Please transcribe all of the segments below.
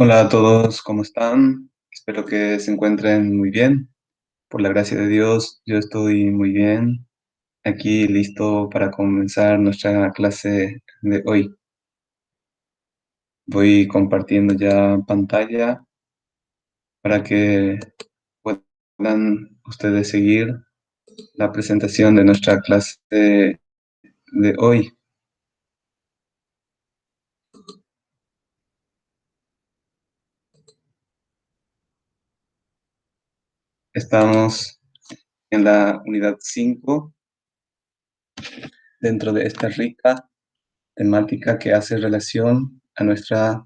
Hola a todos, ¿cómo están? Espero que se encuentren muy bien. Por la gracia de Dios, yo estoy muy bien. Aquí listo para comenzar nuestra clase de hoy. Voy compartiendo ya pantalla para que puedan ustedes seguir la presentación de nuestra clase de hoy. Estamos en la unidad 5 dentro de esta rica temática que hace relación a nuestra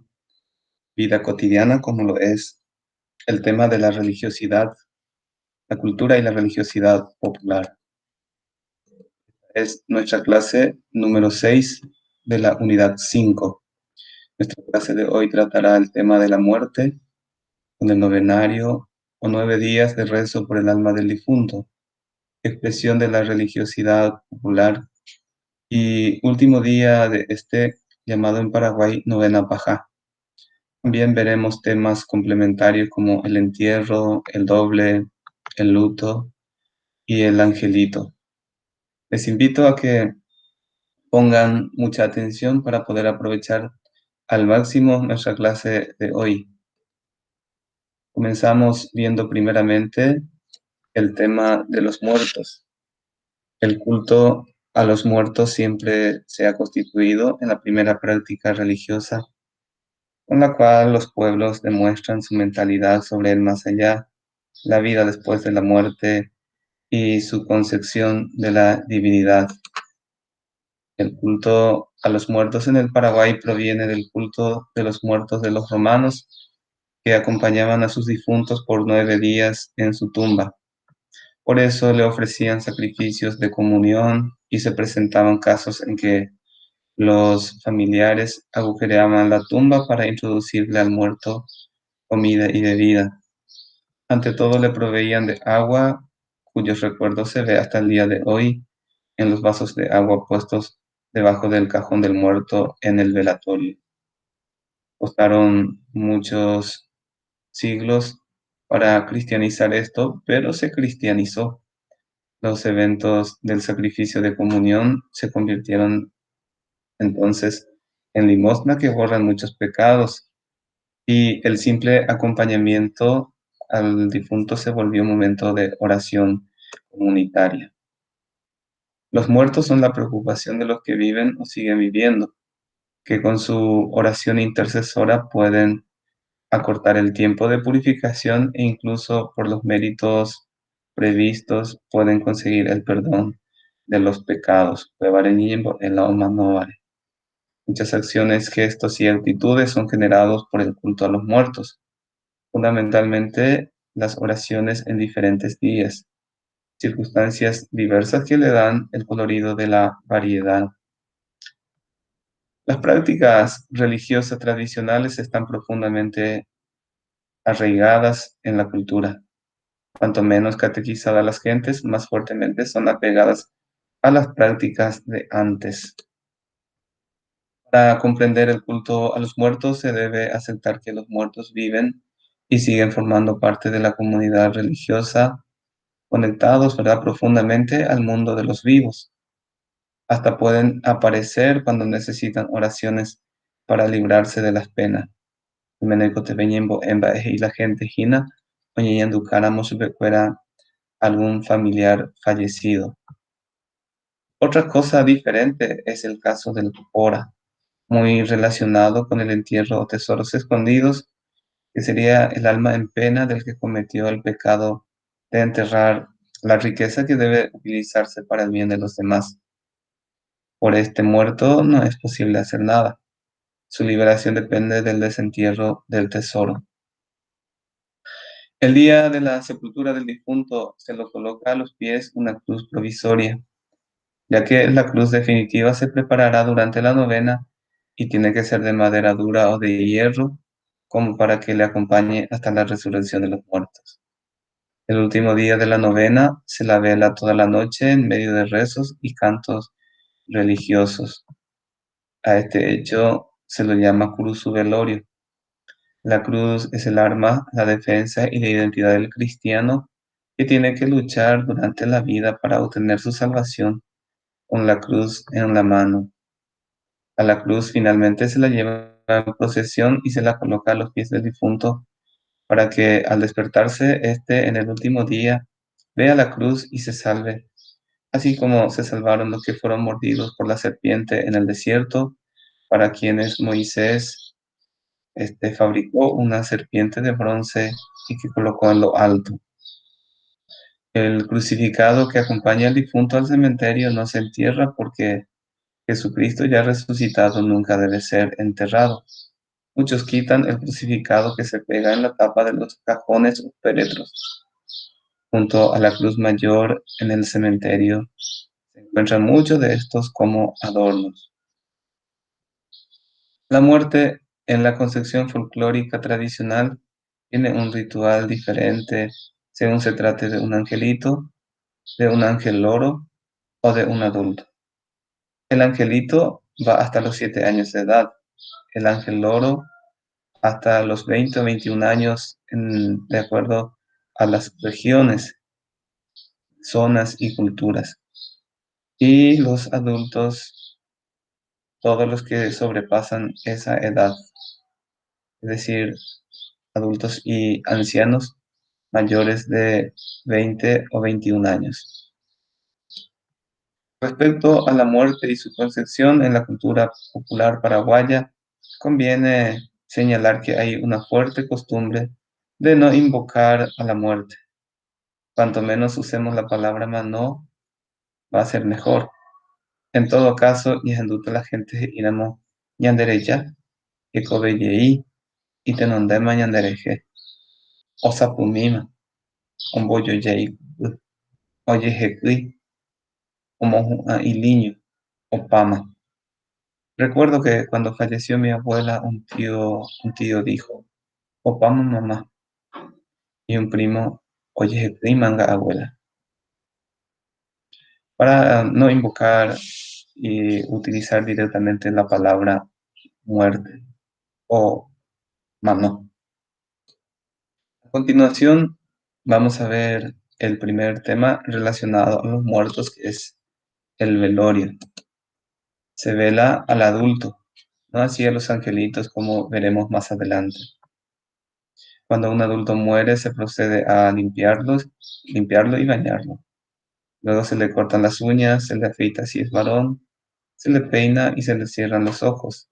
vida cotidiana, como lo es el tema de la religiosidad, la cultura y la religiosidad popular. Es nuestra clase número 6 de la unidad 5. Nuestra clase de hoy tratará el tema de la muerte, con el novenario o 9 días de rezo por el alma del difunto, expresión de la religiosidad popular y último día de este llamado en Paraguay novena paja. También veremos temas complementarios como el entierro, el doble, el luto y el angelito. Les invito a que pongan mucha atención para poder aprovechar al máximo nuestra clase de hoy. Comenzamos viendo primeramente el tema de los muertos. El culto a los muertos siempre se ha constituido en la primera práctica religiosa con la cual los pueblos demuestran su mentalidad sobre el más allá, la vida después de la muerte y su concepción de la divinidad. El culto a los muertos en el Paraguay proviene del culto de los muertos de los romanos que acompañaban a sus difuntos por 9 días en su tumba. Por eso le ofrecían sacrificios de comunión y se presentaban casos en que los familiares agujereaban la tumba para introducirle al muerto comida y bebida. Ante todo le proveían de agua, cuyos recuerdos se ve hasta el día de hoy en los vasos de agua puestos debajo del cajón del muerto en el velatorio. Costaron muchos siglos para cristianizar esto, pero se cristianizó. Los eventos del sacrificio de comunión se convirtieron entonces en limosna que borran muchos pecados y el simple acompañamiento al difunto se volvió un momento de oración comunitaria. Los muertos son la preocupación de los que viven o siguen viviendo, que con su oración intercesora pueden acortar el tiempo de purificación e incluso por los méritos previstos pueden conseguir el perdón de los pecados. Muchas acciones, gestos y actitudes son generados por el culto a los muertos, fundamentalmente las oraciones en diferentes días, circunstancias diversas que le dan el colorido de la variedad. Las prácticas religiosas tradicionales están profundamente arraigadas en la cultura. Cuanto menos catequizadas las gentes, más fuertemente son apegadas a las prácticas de antes. Para comprender el culto a los muertos se debe aceptar que los muertos viven y siguen formando parte de la comunidad religiosa, conectados, ¿verdad?, profundamente al mundo de los vivos. Hasta pueden aparecer cuando necesitan oraciones para librarse de las penas. Y la gente gina, recuerda algún familiar fallecido. Otra cosa diferente es el caso del Cupora, muy relacionado con el entierro o tesoros escondidos, que sería el alma en pena del que cometió el pecado de enterrar la riqueza que debe utilizarse para el bien de los demás. Por este muerto no es posible hacer nada. Su liberación depende del desentierro del tesoro. El día de la sepultura del difunto se lo coloca a los pies una cruz provisoria, ya que la cruz definitiva se preparará durante la novena y tiene que ser de madera dura o de hierro, como para que le acompañe hasta la resurrección de los muertos. El último día de la novena se la vela toda la noche en medio de rezos y cantos religiosos. A este hecho se lo llama cruz velorio. La cruz es el arma, la defensa y la identidad del cristiano que tiene que luchar durante la vida para obtener su salvación con la cruz en la mano. A la cruz finalmente se la lleva en procesión y se la coloca a los pies del difunto para que al despertarse éste en el último día vea la cruz y se salve, así como se salvaron los que fueron mordidos por la serpiente en el desierto, para quienes Moisés fabricó una serpiente de bronce y que colocó en lo alto. El crucificado que acompaña al difunto al cementerio no se entierra porque Jesucristo ya resucitado nunca debe ser enterrado. Muchos quitan el crucificado que se pega en la tapa de los cajones o féretros. Junto a la cruz mayor en el cementerio se encuentran muchos de estos como adornos. La muerte en la concepción folclórica tradicional tiene un ritual diferente según se trate de un angelito, de un ángel loro o de un adulto. El angelito va hasta los 7 años de edad, el ángel loro hasta los 20 o 21 años, de acuerdo a las regiones, zonas y culturas. Y los adultos, todos los que sobrepasan esa edad, es decir, adultos y ancianos mayores de 20 o 21 años. Respecto a la muerte y su concepción en la cultura popular paraguaya, conviene señalar que hay una fuerte costumbre de no invocar a la muerte. Cuanto menos usemos la palabra mano, va a ser mejor. En todo caso, ñajanduta la gente inamo ñandereya, ekobeyei, itenondema ñandereje, osapumima, omboyoyei, oyejekui, omohu'ã iliño, opama. Recuerdo que cuando falleció mi abuela, un tío dijo, opama mamá, y un primo, oyejekui manga abuela. Para no invocar y utilizar directamente la palabra muerte o mano. A continuación, vamos a ver el primer tema relacionado a los muertos, que es el velorio. Se vela al adulto, no así a los angelitos, como veremos más adelante. Cuando un adulto muere, se procede a limpiarlo y bañarlo. Luego se le cortan las uñas, se le afeita si es varón, se le peina y se le cierran los ojos.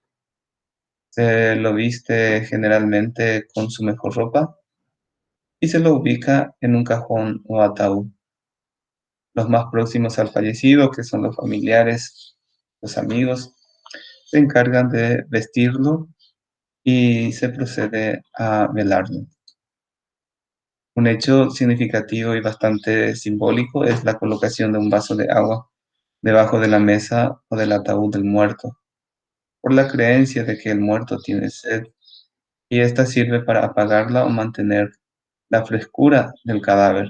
Se lo viste generalmente con su mejor ropa y se lo ubica en un cajón o ataúd. Los más próximos al fallecido, que son los familiares, los amigos, se encargan de vestirlo y se procede a velarlo. Un hecho significativo y bastante simbólico es la colocación de un vaso de agua debajo de la mesa o del ataúd del muerto, por la creencia de que el muerto tiene sed, y esta sirve para apagarla o mantener la frescura del cadáver.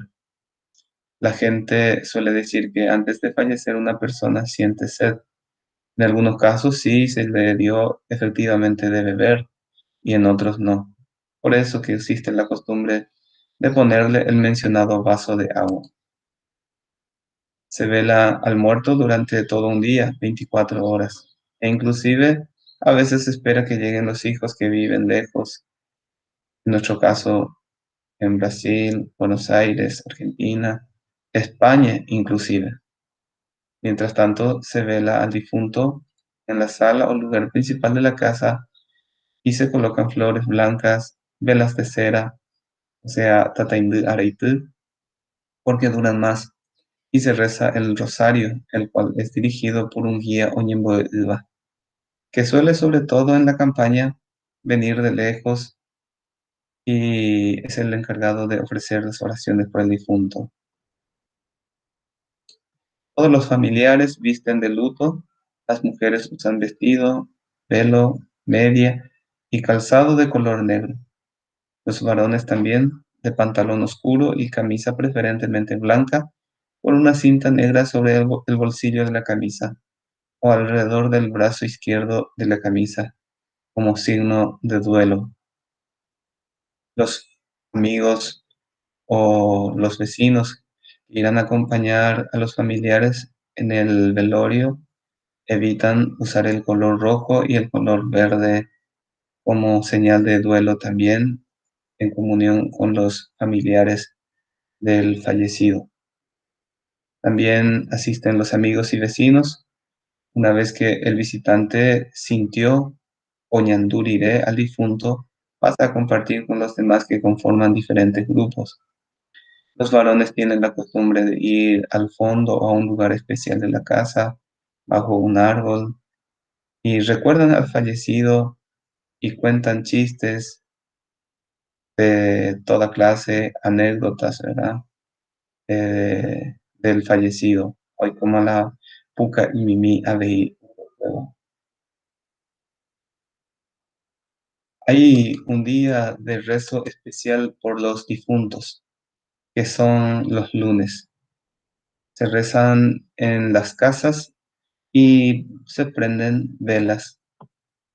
La gente suele decir que antes de fallecer una persona siente sed. En algunos casos sí se le dio efectivamente de beber y en otros no. Por eso que existe la costumbre de ponerle el mencionado vaso de agua. Se vela al muerto durante todo un día, 24 horas, e inclusive a veces se espera que lleguen los hijos que viven lejos. En nuestro caso, en Brasil, Buenos Aires, Argentina, España inclusive. Mientras tanto, se vela al difunto en la sala o lugar principal de la casa y se colocan flores blancas, velas de cera, o sea, tataindú areitú, porque duran más, y se reza el rosario, el cual es dirigido por un guía o ñembo'yva, que suele, sobre todo en la campaña, venir de lejos y es el encargado de ofrecer las oraciones por el difunto. Todos los familiares visten de luto, las mujeres usan vestido, velo, media y calzado de color negro. Los varones también, de pantalón oscuro y camisa preferentemente blanca, con una cinta negra sobre el bolsillo de la camisa o alrededor del brazo izquierdo de la camisa, como signo de duelo. Los amigos o los vecinos que irán a acompañar a los familiares en el velorio evitan usar el color rojo y el color verde como señal de duelo también en comunión con los familiares del fallecido. También asisten los amigos y vecinos una vez que el visitante sintió o ñanduriré al difunto, pasa a compartir con los demás que conforman diferentes grupos. Los varones tienen la costumbre de ir al fondo o a un lugar especial de la casa, bajo un árbol, y recuerdan al fallecido y cuentan chistes de toda clase, anécdotas, ¿verdad? Del fallecido. Hoy como la puca y mimi abei. Hay un día de rezo especial por los difuntos, que son los lunes. Se rezan en las casas y se prenden velas.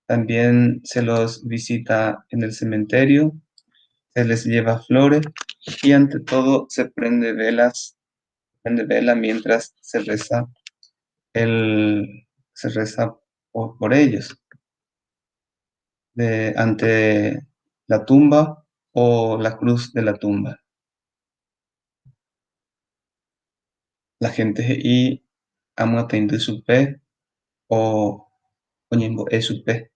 También se los visita en el cementerio, se les lleva flores y ante todo prende vela mientras se reza por ellos, ante la tumba o la cruz de la tumba. La gente y amo de su pe o Oñembo Esupe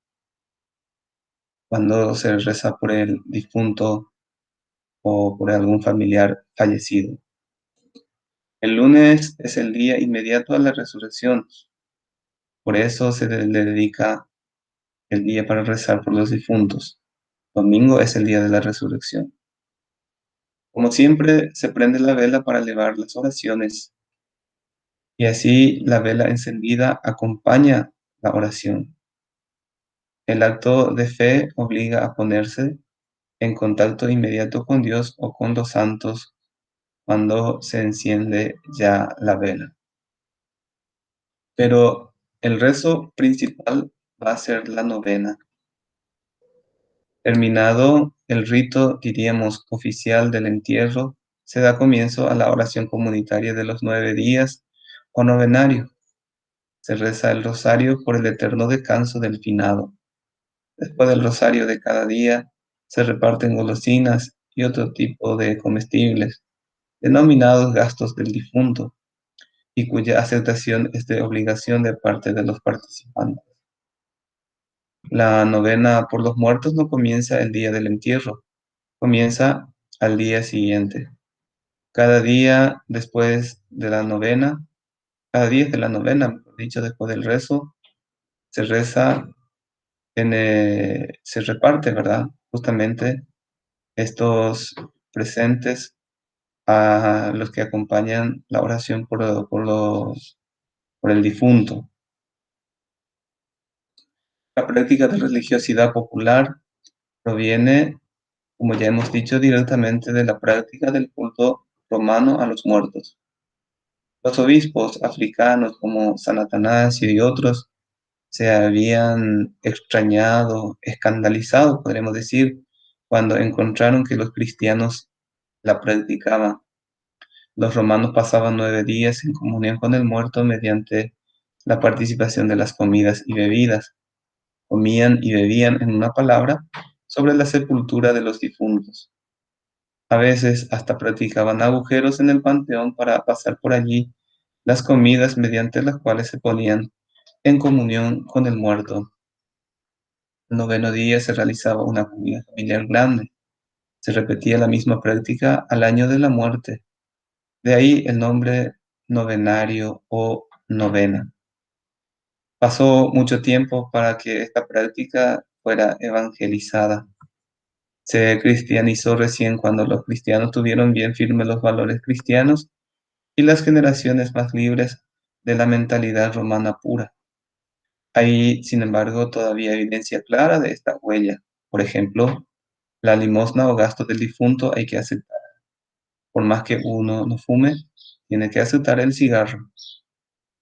cuando se reza por el difunto o por algún familiar fallecido. El lunes es el día inmediato a la resurrección, por eso le dedica el día para rezar por los difuntos. Domingo es el día de la resurrección. Como siempre, se prende la vela para elevar las oraciones y así la vela encendida acompaña la oración. El acto de fe obliga a ponerse en contacto inmediato con Dios o con los santos cuando se enciende ya la vela. Pero el rezo principal va a ser la novena. Terminado el rito, diríamos, oficial del entierro, se da comienzo a la oración comunitaria de los 9 días o novenario. Se reza el rosario por el eterno descanso del finado. Después del rosario de cada día, se reparten golosinas y otro tipo de comestibles, denominados gastos del difunto, y cuya aceptación es de obligación de parte de los participantes. La novena por los muertos no comienza el día del entierro, comienza al día siguiente. Cada día después de la novena, cada día de la novena, mejor dicho, después del rezo, se reza, se reparte, ¿verdad? Justamente estos presentes a los que acompañan la oración por el difunto. La práctica de religiosidad popular proviene, como ya hemos dicho, directamente de la práctica del culto romano a los muertos. Los obispos africanos como San Atanasio y otros se habían extrañado, escandalizado, podríamos decir, cuando encontraron que los cristianos la practicaban. Los romanos pasaban 9 días en comunión con el muerto mediante la participación de las comidas y bebidas. Comían y bebían, en una palabra, sobre la sepultura de los difuntos. A veces hasta practicaban agujeros en el panteón para pasar por allí las comidas mediante las cuales se ponían en comunión con el muerto. El noveno día se realizaba una comida familiar grande. Se repetía la misma práctica al año de la muerte. De ahí el nombre novenario o novena. Pasó mucho tiempo para que esta práctica fuera evangelizada. Se cristianizó recién cuando los cristianos tuvieron bien firmes los valores cristianos y las generaciones más libres de la mentalidad romana pura. Hay, sin embargo, todavía evidencia clara de esta huella. Por ejemplo, la limosna o gasto del difunto hay que aceptar. Por más que uno no fume, tiene que aceptar el cigarro.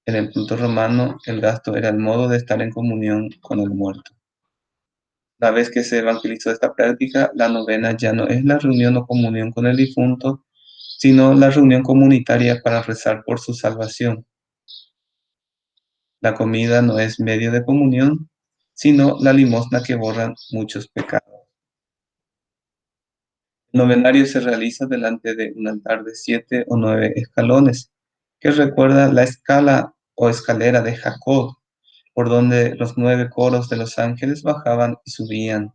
En el culto romano, el gasto era el modo de estar en comunión con el muerto. Una vez que se evangelizó esta práctica, la novena ya no es la reunión o comunión con el difunto, sino la reunión comunitaria para rezar por su salvación. La comida no es medio de comunión, sino la limosna que borra muchos pecados. El novenario se realiza delante de un altar de 7 o 9 escalones, que recuerda la escala o escalera de Jacob, por donde los 9 coros de los ángeles bajaban y subían.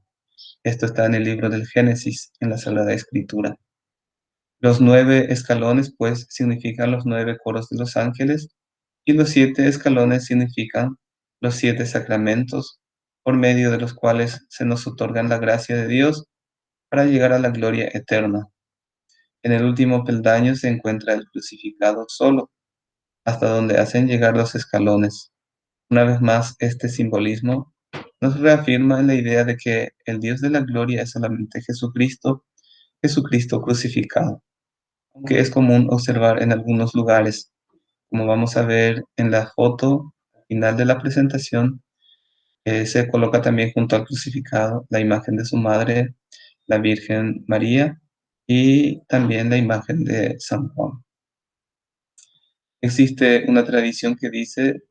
Esto está en el libro del Génesis, en la Sagrada Escritura. Los 9 escalones, pues, significan los 9 coros de los ángeles, y los 7 escalones significan los 7 sacramentos, por medio de los cuales se nos otorgan la gracia de Dios para llegar a la gloria eterna. En el último peldaño se encuentra el crucificado solo, hasta donde hacen llegar los escalones. Una vez más, este simbolismo nos reafirma en la idea de que el Dios de la gloria es solamente Jesucristo, Jesucristo crucificado, aunque es común observar en algunos lugares, como vamos a ver en la foto al final de la presentación, se coloca también junto al crucificado la imagen de su madre, la Virgen María, y también la imagen de San Juan. Existe una tradición que dice,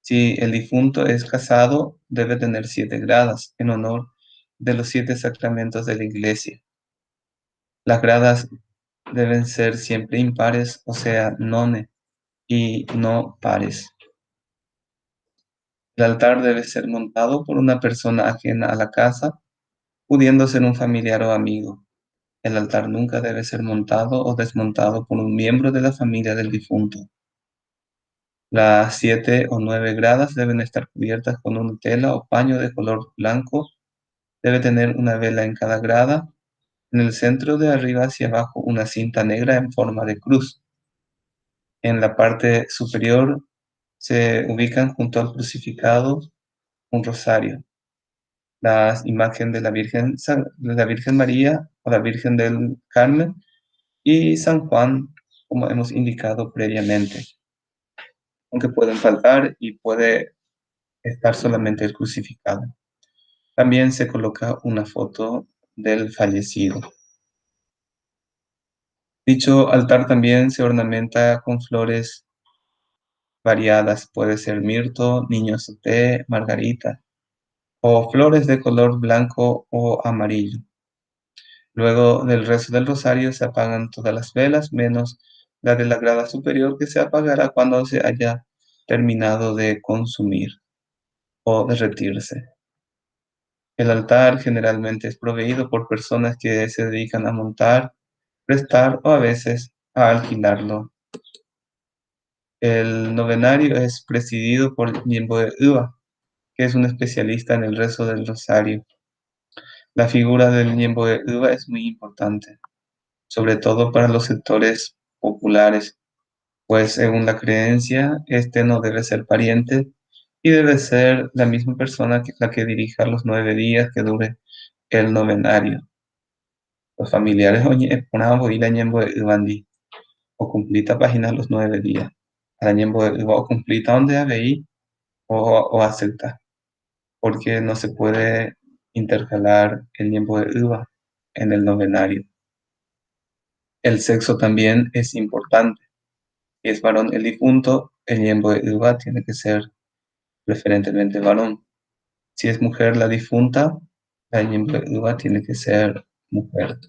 si el difunto es casado, debe tener 7 gradas en honor de los 7 sacramentos de la Iglesia. Las gradas deben ser siempre impares, o sea, none, y no pares. El altar debe ser montado por una persona ajena a la casa, pudiendo ser un familiar o amigo. El altar nunca debe ser montado o desmontado por un miembro de la familia del difunto. Las 7 o 9 gradas deben estar cubiertas con una tela o paño de color blanco. Debe tener una vela en cada grada. En el centro de arriba hacia abajo una cinta negra en forma de cruz. En la parte superior se ubican junto al crucificado un rosario, la imagen de la Virgen María o la Virgen del Carmen y San Juan, como hemos indicado previamente, aunque pueden faltar y puede estar solamente el crucificado. También se coloca una foto del fallecido. Dicho altar también se ornamenta con flores variadas, puede ser mirto, niño soté, margarita, o flores de color blanco o amarillo. Luego del rezo del rosario se apagan todas las velas, menos la de la grada superior, que se apagará cuando se haya terminado de consumir o derretirse. El altar generalmente es proveído por personas que se dedican a montar, prestar o a veces a alquilarlo. El novenario es presidido por Ñembo Uva, que es un especialista en el rezo del rosario. La figura del Ñembo Uva es muy importante, sobre todo para los sectores populares, pues según la creencia, este no debe ser pariente y debe ser la misma persona que la que dirija los 9 días que dure el novenario. Los familiares ponamos ir a Ñembo Ubandi o cumplita página los 9 días. A la Ñembo o cumplita donde habéis o acepta, porque no se puede intercalar el Ñembo de Uva en el novenario. El sexo también es importante. Si es varón el difunto, el Ñembo de Uva tiene que ser preferentemente varón. Si es mujer la difunta, la Ñembo de Uva tiene que ser mujer.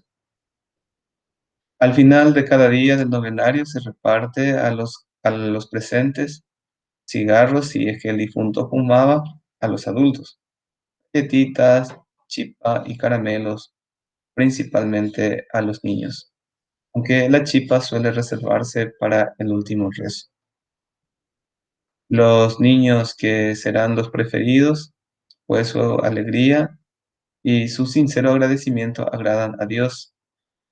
Al final de cada día del novenario se reparte a los presentes cigarros, si es que el difunto fumaba, a los adultos, galletitas, chipa y caramelos, principalmente a los niños, aunque la chipa suele reservarse para el último rezo. Los niños que serán los preferidos, pues su alegría y su sincero agradecimiento agradan a Dios.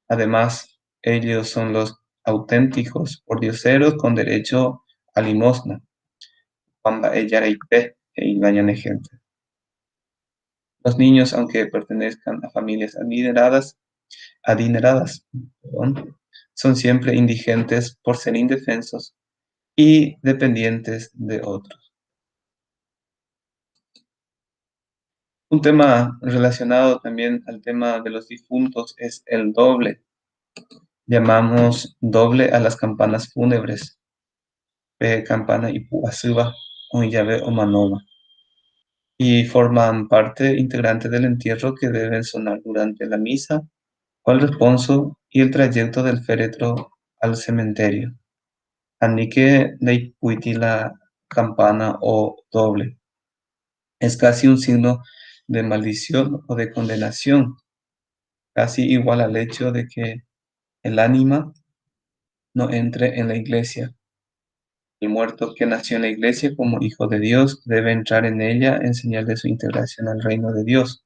Además, ellos son los auténticos pordioseros con derecho a limosna. Cuando ella era gente. Los niños, aunque pertenezcan a familias adineradas, son siempre indigentes por ser indefensos y dependientes de otros. Un tema relacionado también al tema de los difuntos es el doble. Llamamos doble a las campanas fúnebres, campana Ipuazúa, llave o manoma, y forman parte integrante del entierro que deben sonar durante la misa o el responso y el trayecto del féretro al cementerio. Anique la campana o doble. Es casi un signo de maldición o de condenación, casi igual al hecho de que el ánima no entre en la iglesia. El muerto que nació en la iglesia como hijo de Dios debe entrar en ella en señal de su integración al reino de Dios.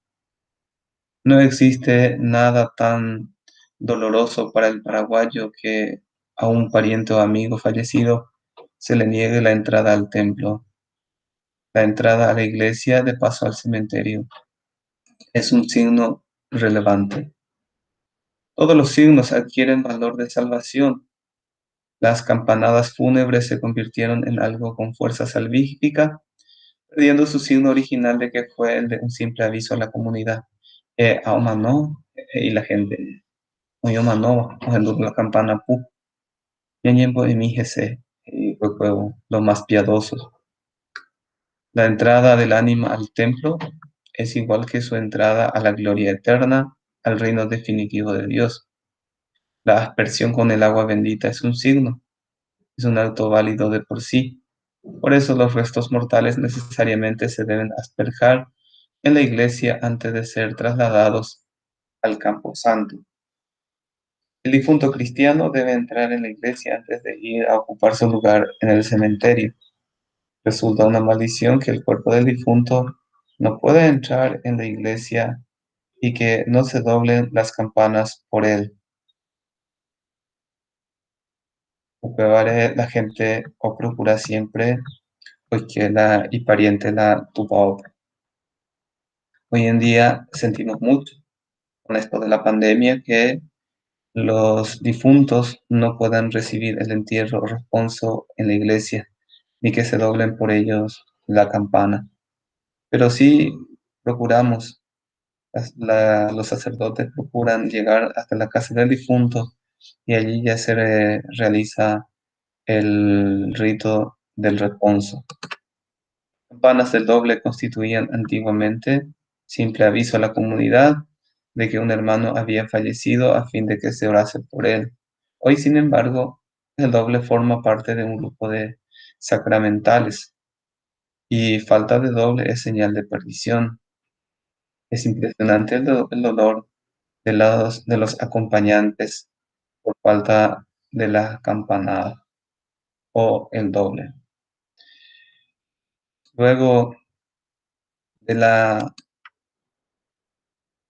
No existe nada tan doloroso para el paraguayo que a un pariente o amigo fallecido se le niegue la entrada al templo, la entrada a la iglesia de paso al cementerio. Es un signo relevante. Todos los signos adquieren valor de salvación. Las campanadas fúnebres se convirtieron en algo con fuerza salvífica, perdiendo su signo original de que fue el de un simple aviso a la comunidad. Aoma no, y la gente, oyoma no, oyendo la campana pu, ñañembo emígese, y luego los más piadosos. La entrada del ánima al templo es igual que su entrada a la gloria eterna, al reino definitivo de Dios. La aspersión con el agua bendita es un signo, es un acto válido de por sí. Por eso los restos mortales necesariamente se deben asperjar en la iglesia antes de ser trasladados al campo santo. El difunto cristiano debe entrar en la iglesia antes de ir a ocupar su lugar en el cementerio. Resulta una maldición que el cuerpo del difunto no pueda entrar en la iglesia y que no se doblen las campanas por él. Upevare la gente o procura siempre pues que la y pariente la tupa. Hoy en día sentimos mucho con esto de la pandemia que los difuntos no puedan recibir el entierro o responso en la iglesia, ni que se doblen por ellos la campana. Pero sí procuramos, los sacerdotes procuran llegar hasta la casa del difunto y allí ya se realiza el rito del responso. Campanas del doble constituían antiguamente simple aviso a la comunidad de que un hermano había fallecido a fin de que se orase por él. Hoy, sin embargo, el doble forma parte de un grupo de sacramentales y falta de doble es señal de perdición. Es impresionante el dolor de los acompañantes por falta de la campanada o el doble. Luego de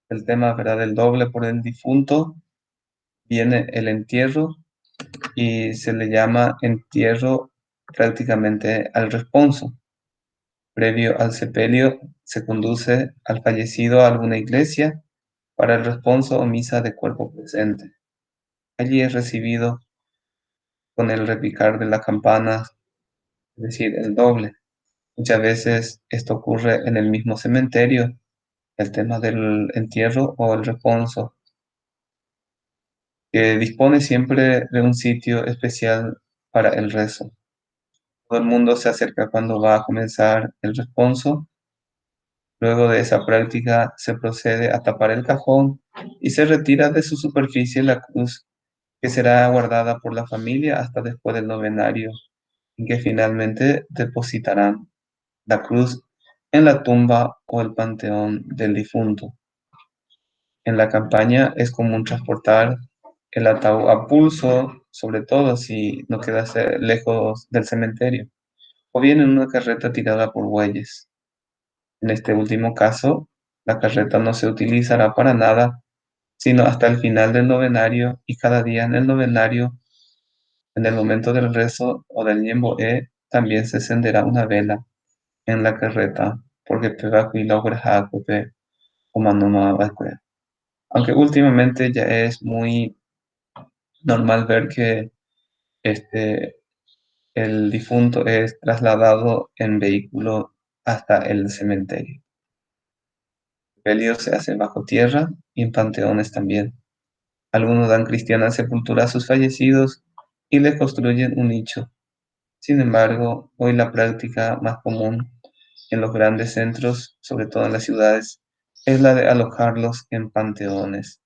del tema, ¿verdad?, del doble por el difunto, viene el entierro y se le llama entierro prácticamente al responso. Previo al sepelio, se conduce al fallecido a alguna iglesia para el responso o misa de cuerpo presente. Allí es recibido con el repicar de la campana, es decir, el doble. Muchas veces esto ocurre en el mismo cementerio, el tema del entierro o el responso, que dispone siempre de un sitio especial para el rezo. Todo el mundo se acerca cuando va a comenzar el responso. Luego de esa práctica se procede a tapar el cajón y se retira de su superficie la cruz que será guardada por la familia hasta después del novenario, en que finalmente depositarán la cruz en la tumba o el panteón del difunto. En la campaña es común transportar el ataúd a pulso, sobre todo si no queda lejos del cementerio, o bien en una carreta tirada por bueyes. En este último caso, la carreta no se utilizará para nada, sino hasta el final del novenario y cada día en el novenario, en el momento del rezo o del ñemboé, también se encenderá una vela en la carreta, porque aunque últimamente ya es muy normal ver que este, el difunto es trasladado en vehículo hasta el cementerio. Sepelios se hacen bajo tierra y en panteones también. Algunos dan cristiana sepultura a sus fallecidos y les construyen un nicho. Sin embargo, hoy la práctica más común en los grandes centros, sobre todo en las ciudades, es la de alojarlos en panteones.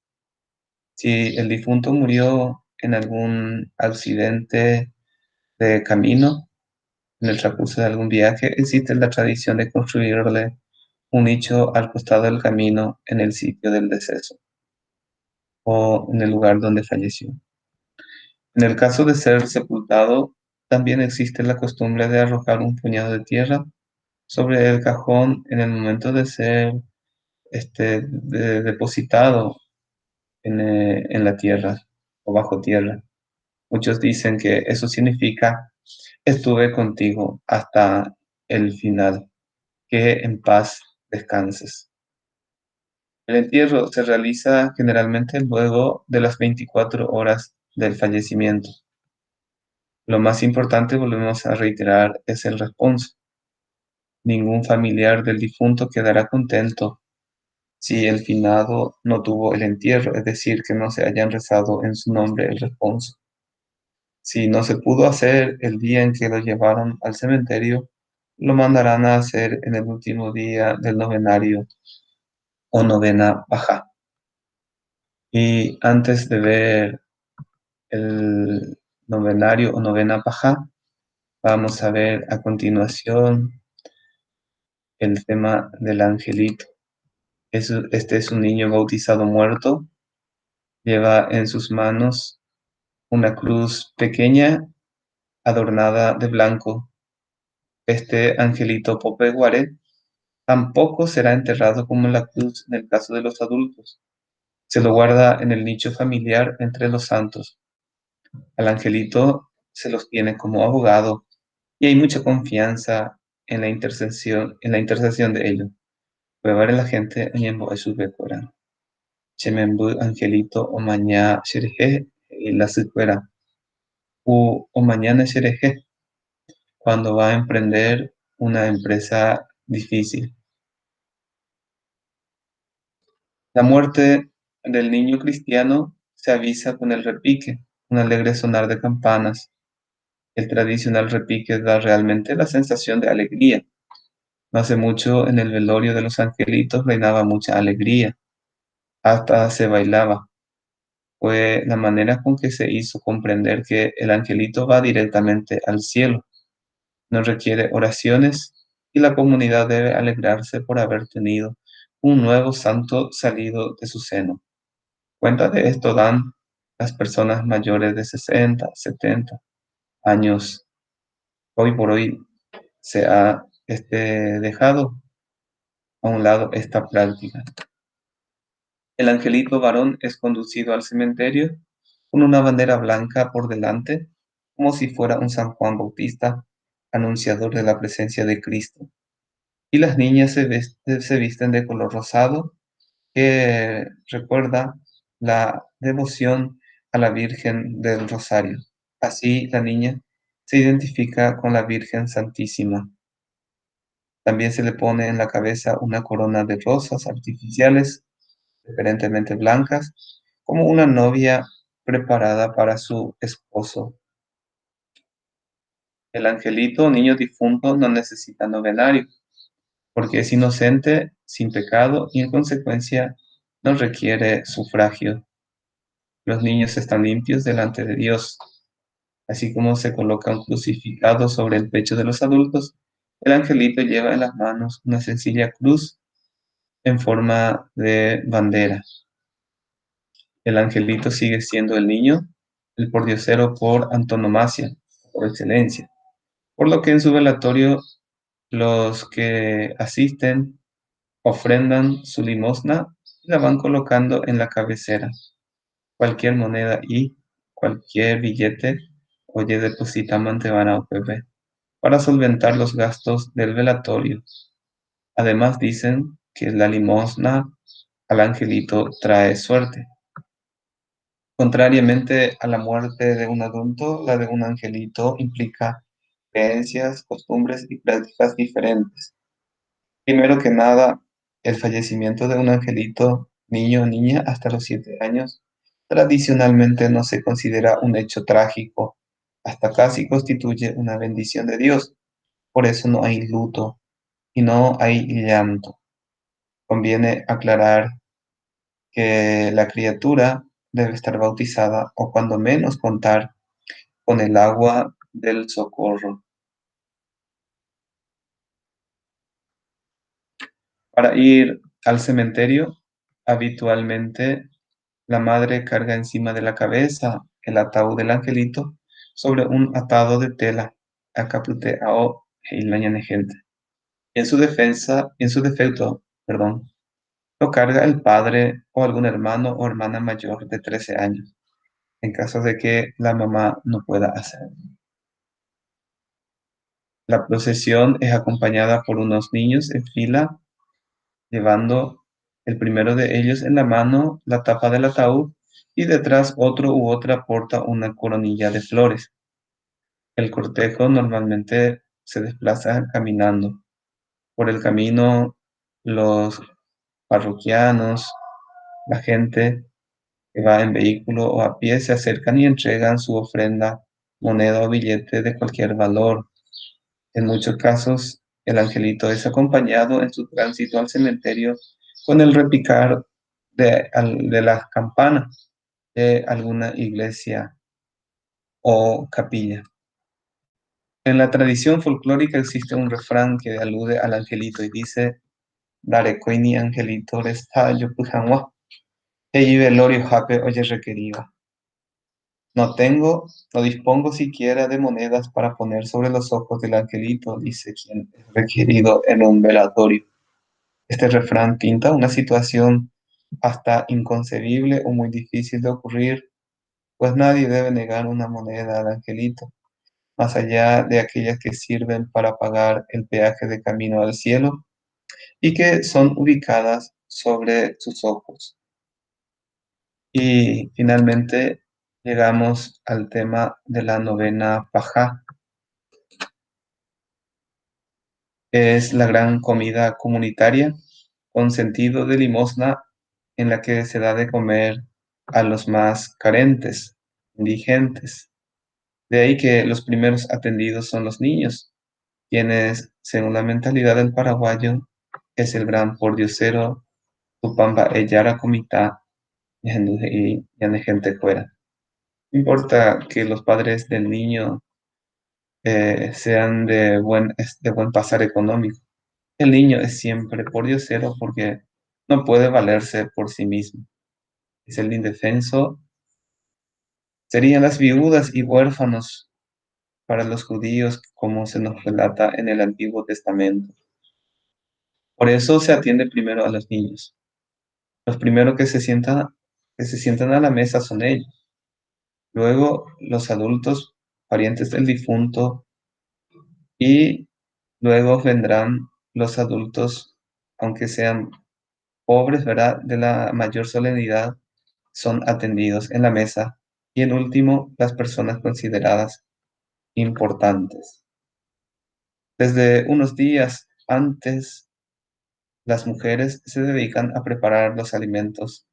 Si el difunto murió en algún accidente de camino, en el transcurso de algún viaje, existe la tradición de construirle un nicho al costado del camino en el sitio del deceso o en el lugar donde falleció. En el caso de ser sepultado, también existe la costumbre de arrojar un puñado de tierra sobre el cajón en el momento de ser depositado en la tierra o bajo tierra. Muchos dicen que eso significa estuve contigo hasta el final, que en paz descanses. El entierro se realiza generalmente luego de las 24 horas del fallecimiento. Lo más importante, volvemos a reiterar, es el responso. Ningún familiar del difunto quedará contento si el finado no tuvo el entierro, es decir, que no se hayan rezado en su nombre el responso. Si no se pudo hacer el día en que lo llevaron al cementerio, lo mandarán a hacer en el último día del novenario o novena baja. Y antes de ver el novenario o novena baja, vamos a ver a continuación el tema del angelito. Este es un niño bautizado muerto, lleva en sus manos una cruz pequeña adornada de blanco. Este angelito Popeguare tampoco será enterrado como la cruz en el caso de los adultos. Se lo guarda en el nicho familiar entre los santos. Al angelito se los tiene como abogado y hay mucha confianza en la intercesión de ellos. Prueba la gente en su Becoran. Chemembu angelito o mañana shereje y la secuera. O mañana shereje cuando va a emprender una empresa difícil. La muerte del niño cristiano se avisa con el repique, un alegre sonar de campanas. El tradicional repique da realmente la sensación de alegría. No hace mucho en el velorio de los angelitos reinaba mucha alegría, hasta se bailaba. Fue la manera con que se hizo comprender que el angelito va directamente al cielo, no requiere oraciones y la comunidad debe alegrarse por haber tenido un nuevo santo salido de su seno. Cuenta de esto dan las personas mayores de 60, 70 años. Hoy por hoy se ha dejado a un lado esta práctica. El angelito varón es conducido al cementerio con una bandera blanca por delante, como si fuera un San Juan Bautista, anunciador de la presencia de Cristo. Y las niñas se visten de color rosado, que recuerda la devoción a la Virgen del Rosario. Así la niña se identifica con la Virgen Santísima. También se le pone en la cabeza una corona de rosas artificiales, preferentemente blancas, como una novia preparada para su esposo. El angelito, niño difunto, no necesita novenario, porque es inocente, sin pecado y en consecuencia no requiere sufragio. Los niños están limpios delante de Dios. Así como se coloca un crucificado sobre el pecho de los adultos, el angelito lleva en las manos una sencilla cruz en forma de bandera. El angelito sigue siendo el niño, el pordiosero por antonomasia, por excelencia, por lo que en su velatorio los que asisten ofrendan su limosna y la van colocando en la cabecera. Cualquier moneda y cualquier billete, oye, deposita mantevana o pepe, para solventar los gastos del velatorio. Además dicen que la limosna al angelito trae suerte. Contrariamente a la muerte de un adulto, la de un angelito implica creencias, costumbres y prácticas diferentes. Primero que nada, El fallecimiento de un angelito, niño o niña hasta los 7 años, tradicionalmente no se considera un hecho trágico, hasta casi constituye una bendición de Dios. Por eso no hay luto y no hay llanto. Conviene aclarar que la criatura debe estar bautizada o cuando menos contar con el agua del socorro. Para ir al cementerio, habitualmente la madre carga encima de la cabeza el ataúd del angelito sobre un atado de tela, acapute ao gente. En su defecto, perdón, lo carga el padre o algún hermano o hermana mayor de 13 años, en caso de que la mamá no pueda hacerlo. La procesión es acompañada por unos niños en fila, llevando el primero de ellos en la mano la tapa del ataúd y detrás otro u otra porta una coronilla de flores. El cortejo normalmente se desplaza caminando. Por el camino, los parroquianos, la gente que va en vehículo o a pie se acercan y entregan su ofrenda, moneda o billete de cualquier valor. En muchos casos, el angelito es acompañado en su tránsito al cementerio con el repicar de las campanas de alguna iglesia o capilla. En la tradición folclórica existe un refrán que alude al angelito y dice: Dare koini angelito resta yo pujanwa, eyi velorio jape oye requeriva. No tengo, no dispongo siquiera de monedas para poner sobre los ojos del angelito, dice quien es requerido en un velatorio. Este refrán pinta una situación hasta inconcebible o muy difícil de ocurrir, pues nadie debe negar una moneda al angelito, más allá de aquellas que sirven para pagar el peaje de camino al cielo y que son ubicadas sobre sus ojos. Y finalmente llegamos al tema de la novena Pajá. Es la gran comida comunitaria con sentido de limosna en la que se da de comer a los más carentes, indigentes. De ahí que los primeros atendidos son los niños, quienes, según la mentalidad del paraguayo, es el gran pordiosero, Tupamba Eyara Comitá, y gente fuera. No importa que los padres del niño sean de buen pasar económico. El niño es siempre pordiosero porque no puede valerse por sí mismo. Es el indefenso. Serían las viudas y huérfanos para los judíos, como se nos relata en el Antiguo Testamento. Por eso se atiende primero a los niños. Los primeros que se sientan a la mesa son ellos. Luego los adultos, parientes del difunto, y luego vendrán los adultos, aunque sean pobres, ¿verdad? De la mayor solemnidad, son atendidos en la mesa. Y en último, las personas consideradas importantes. Desde unos días antes, las mujeres se dedican a preparar los alimentos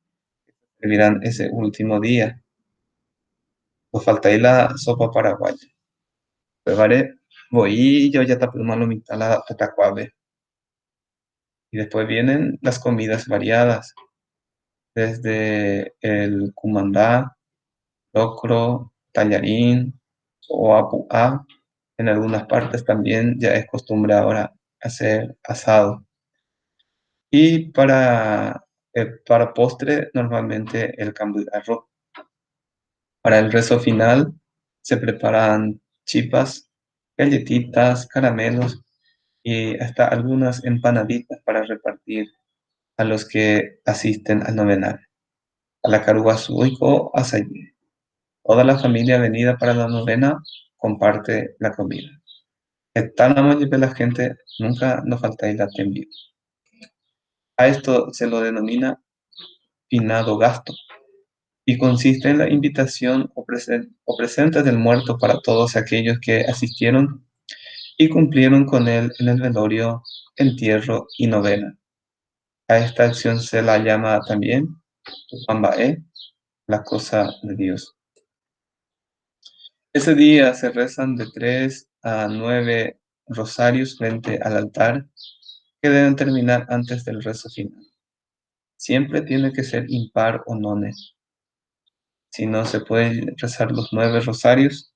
que servirán ese último día. Nos falta ahí la sopa paraguaya. Preparé boillo, ya tapé mitad la tatacuave. Y después vienen las comidas variadas, desde el cumandá, locro, tallarín o apuá. En algunas partes también ya es costumbre ahora hacer asado. Y para postre, normalmente el cambio de arroz. Para el rezo final, se preparan chipas, galletitas, caramelos y hasta algunas empanaditas para repartir a los que asisten al novenario. A la Caruazuico Asayé. Toda la familia venida para la novena comparte la comida. Etánamo y la gente nunca nos falta el atembio. A esto se lo denomina finado gasto y consiste en la invitación o presente del muerto para todos aquellos que asistieron y cumplieron con él en el velorio, entierro y novena. A esta acción se la llama también Tupambaé, la cosa de Dios. Ese día se rezan de 3 a 9 rosarios frente al altar que deben terminar antes del rezo final. Siempre tiene que ser impar o none. Si no se puede rezar los 9 rosarios,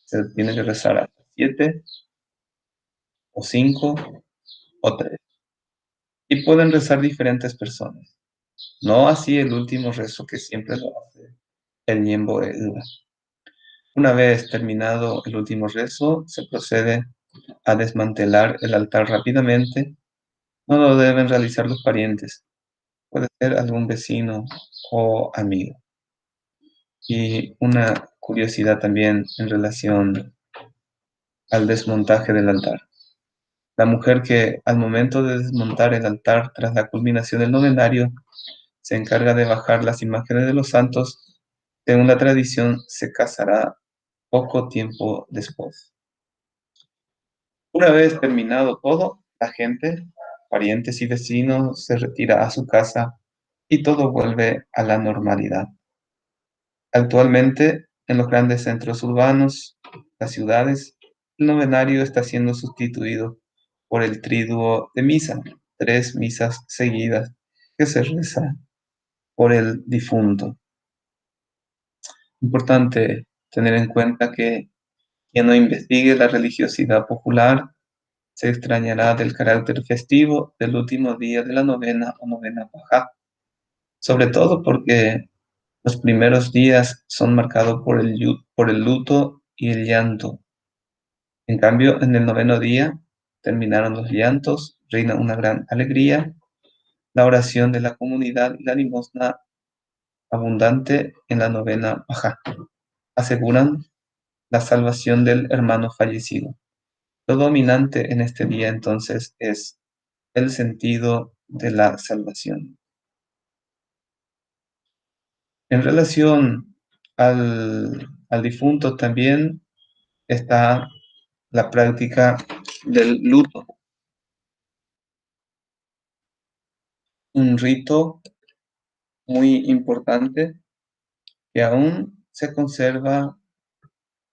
se tiene que rezar hasta 7 o 5 o 3. Y pueden rezar diferentes personas. No así el último rezo que siempre lo hace el Ñembo Ewa. Una vez terminado el último rezo, se procede a desmantelar el altar rápidamente. No lo deben realizar los parientes. Puede ser algún vecino o amigo. Y una curiosidad también en relación al desmontaje del altar. La mujer que al momento de desmontar el altar tras la culminación del novenario se encarga de bajar las imágenes de los santos, según la tradición se casará poco tiempo después. Una vez terminado todo, la gente, parientes y vecinos, se retira a su casa y todo vuelve a la normalidad. Actualmente, en los grandes centros urbanos, las ciudades, el novenario está siendo sustituido por el triduo de misa, 3 misas seguidas que se reza por el difunto. Importante tener en cuenta que quien no investigue la religiosidad popular se extrañará del carácter festivo del último día de la novena o novena Pajá, sobre todo porque los primeros días son marcados por el luto y el llanto. En cambio, en el noveno día terminaron los llantos, reina una gran alegría, la oración de la comunidad y la limosna abundante en la novena Pajá aseguran la salvación del hermano fallecido. Lo dominante en este día entonces es el sentido de la salvación. En relación al difunto también está la práctica del luto, un rito muy importante que aún se conserva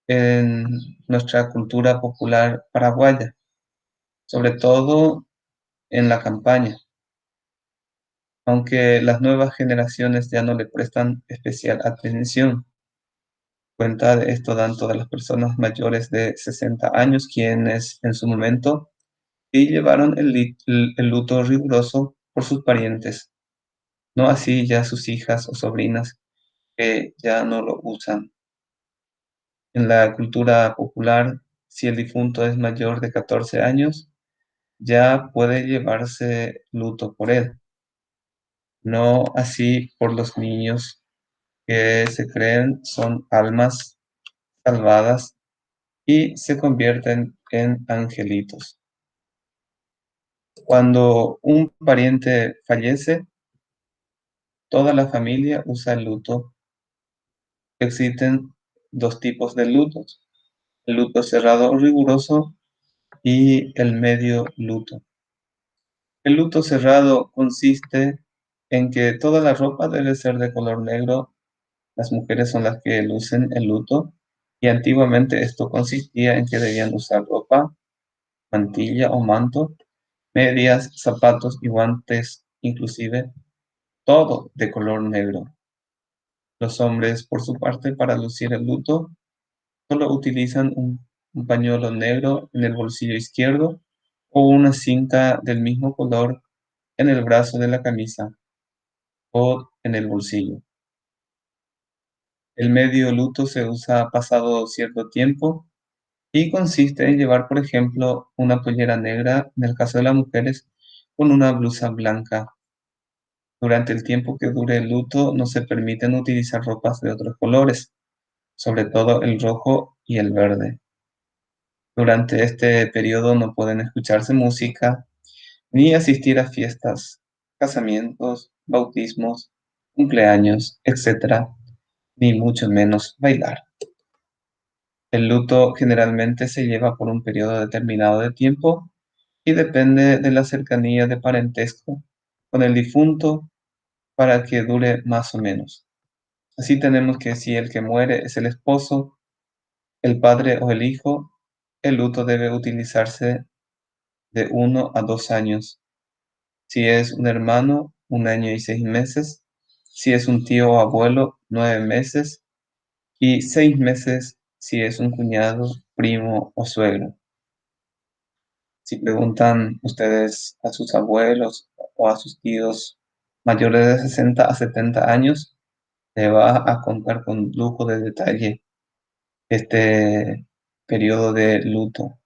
en nuestra cultura popular paraguaya, sobre todo en la campaña, aunque las nuevas generaciones ya no le prestan especial atención. Cuenta de esto dan todas las personas mayores de 60 años, quienes en su momento y llevaron el luto riguroso por sus parientes, no así ya sus hijas o sobrinas que ya no lo usan. En la cultura popular, si el difunto es mayor de 14 años, ya puede llevarse luto por él, no así por los niños que se creen son almas salvadas y se convierten en angelitos. Cuando un pariente fallece, toda la familia usa el luto. Existen 2 tipos de lutos: el luto cerrado o riguroso y el medio luto. El luto cerrado consiste en que toda la ropa debe ser de color negro. Las mujeres son las que lucen el luto y antiguamente esto consistía en que debían usar ropa, mantilla o manto, medias, zapatos y guantes, inclusive todo de color negro. Los hombres, por su parte, para lucir el luto, solo utilizan un pañuelo negro en el bolsillo izquierdo o una cinta del mismo color en el brazo de la camisa o en el bolsillo. El medio luto se usa pasado cierto tiempo y consiste en llevar, por ejemplo, una pollera negra, en el caso de las mujeres, con una blusa blanca. Durante el tiempo que dure el luto no se permiten utilizar ropas de otros colores, sobre todo el rojo y el verde. Durante este periodo no pueden escucharse música ni asistir a fiestas, casamientos, bautismos, cumpleaños, etc., ni mucho menos bailar. El luto generalmente se lleva por un periodo determinado de tiempo y depende de la cercanía de parentesco con el difunto para que dure más o menos. Así tenemos que si el que muere es el esposo, el padre o el hijo, el luto debe utilizarse de 1 a 2 años. Si es un hermano, 1 año y 6 meses. Si es un tío o abuelo, 9 meses. Y 6 meses si es un cuñado, primo o suegro. Si preguntan ustedes a sus abuelos o a sus tíos mayores de 60 a 70 años, le va a contar con lujo de detalle este periodo de luto.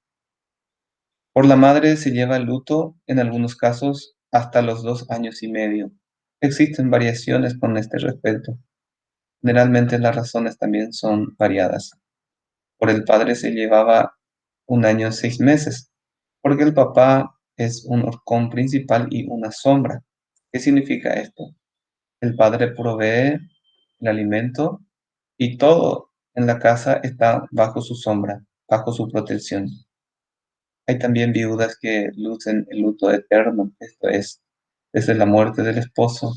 Por la madre se lleva el luto, en algunos casos, hasta los 2 años y medio. Existen variaciones con este respecto. Generalmente las razones también son variadas. Por el padre se llevaba 1 año y 6 meses, porque el papá es un horcón principal y una sombra. ¿Qué significa esto? El padre provee el alimento y todo en la casa está bajo su sombra, bajo su protección. Hay también viudas que lucen el luto eterno, esto es, desde la muerte del esposo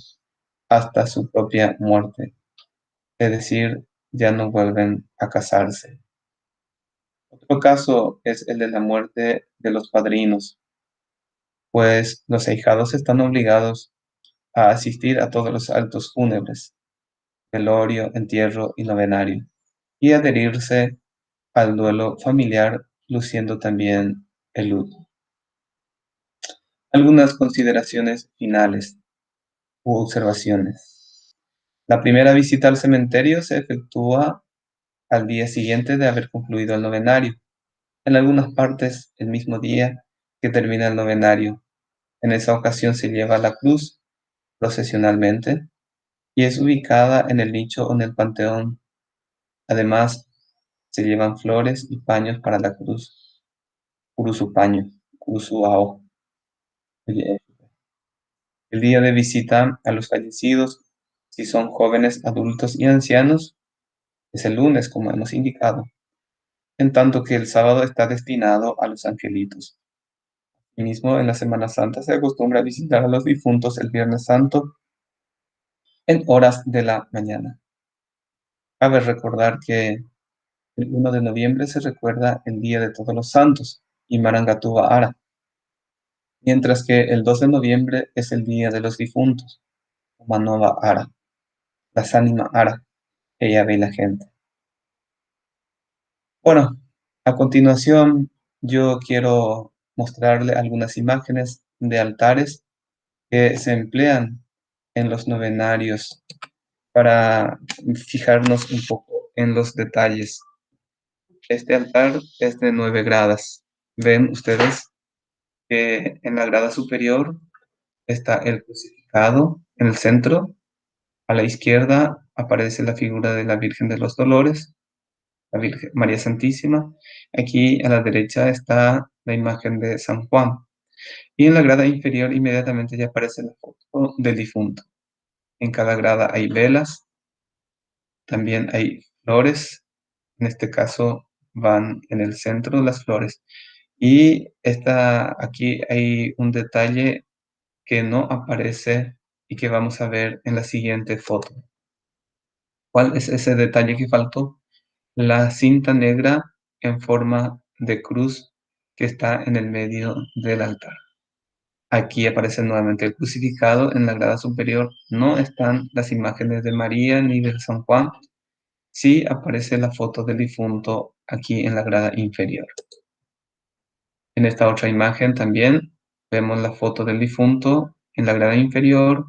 hasta su propia muerte, es decir, ya no vuelven a casarse. Otro caso es el de la muerte de los padrinos, pues los ahijados están obligados a asistir a todos los actos fúnebres, velorio, entierro y novenario, y adherirse al duelo familiar, luciendo también el luto. Algunas consideraciones finales u observaciones. La primera visita al cementerio se efectúa al día siguiente de haber concluido el novenario. En algunas partes, el mismo día que termina el novenario. En esa ocasión se lleva la cruz procesionalmente y es ubicada en el nicho o en el panteón. Además, se llevan flores y paños para la cruz. Curuzupaño, curuzuao. El día de visita a los fallecidos, si son jóvenes, adultos y ancianos, es el lunes, como hemos indicado, en tanto que el sábado está destinado a los angelitos. Asimismo, en la Semana Santa se acostumbra a visitar a los difuntos el Viernes Santo en horas de la mañana. Cabe recordar que el 1 de noviembre se recuerda el Día de Todos los Santos y Marangatuba Ara, mientras que el 2 de noviembre es el Día de los Difuntos, Manova Ara, las ánimas Ara, ella ve la gente. Bueno, a continuación yo quiero mostrarle algunas imágenes de altares que se emplean en los novenarios para fijarnos un poco en los detalles. Este altar es de 9 gradas. Ven ustedes que en la grada superior está el crucificado en el centro. A la izquierda aparece la figura de la Virgen de los Dolores, la Virgen María Santísima. Aquí a la derecha está la imagen de San Juan. Y en la grada inferior inmediatamente ya aparece la foto del difunto. En cada grada hay velas, también hay flores. En este caso van en el centro las flores. Y aquí hay un detalle que no aparece y que vamos a ver en la siguiente foto. ¿Cuál es ese detalle que faltó? La cinta negra en forma de cruz que está en el medio del altar. Aquí aparece nuevamente el crucificado. En la grada superior no están las imágenes de María ni de San Juan. Sí aparece la foto del difunto aquí en la grada inferior. En esta otra imagen también vemos la foto del difunto en la grada inferior,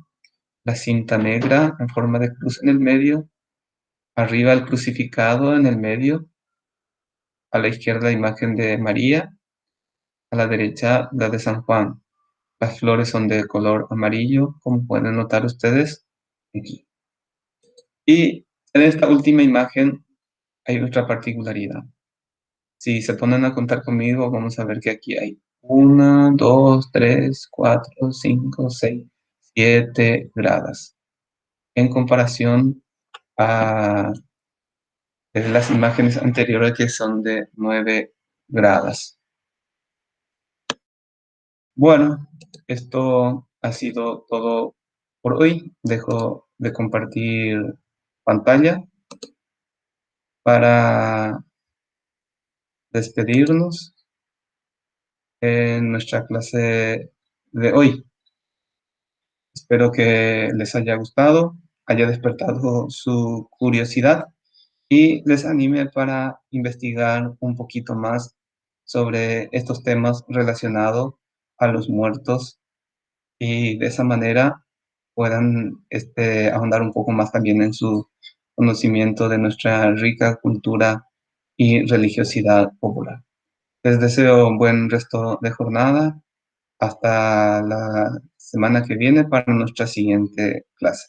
la cinta negra en forma de cruz en el medio, arriba el crucificado en el medio, a la izquierda la imagen de María, a la derecha la de San Juan. Las flores son de color amarillo, como pueden notar ustedes aquí. Y en esta última imagen hay otra particularidad. Si se ponen a contar conmigo, vamos a ver que aquí hay 1, 2, 3, 4, 5, 6, 7 gradas. En comparación a las imágenes anteriores que son de 9 gradas. Bueno, esto Ha sido todo por hoy. Dejo de compartir pantalla para despedirnos en nuestra clase de hoy. Espero que les haya gustado, haya despertado su curiosidad y les anime para investigar un poquito más sobre estos temas relacionados a los muertos y de esa manera puedan ahondar un poco más también en su conocimiento de nuestra rica cultura y religiosidad popular. Les deseo un buen resto de jornada. Hasta la semana que viene para nuestra siguiente clase.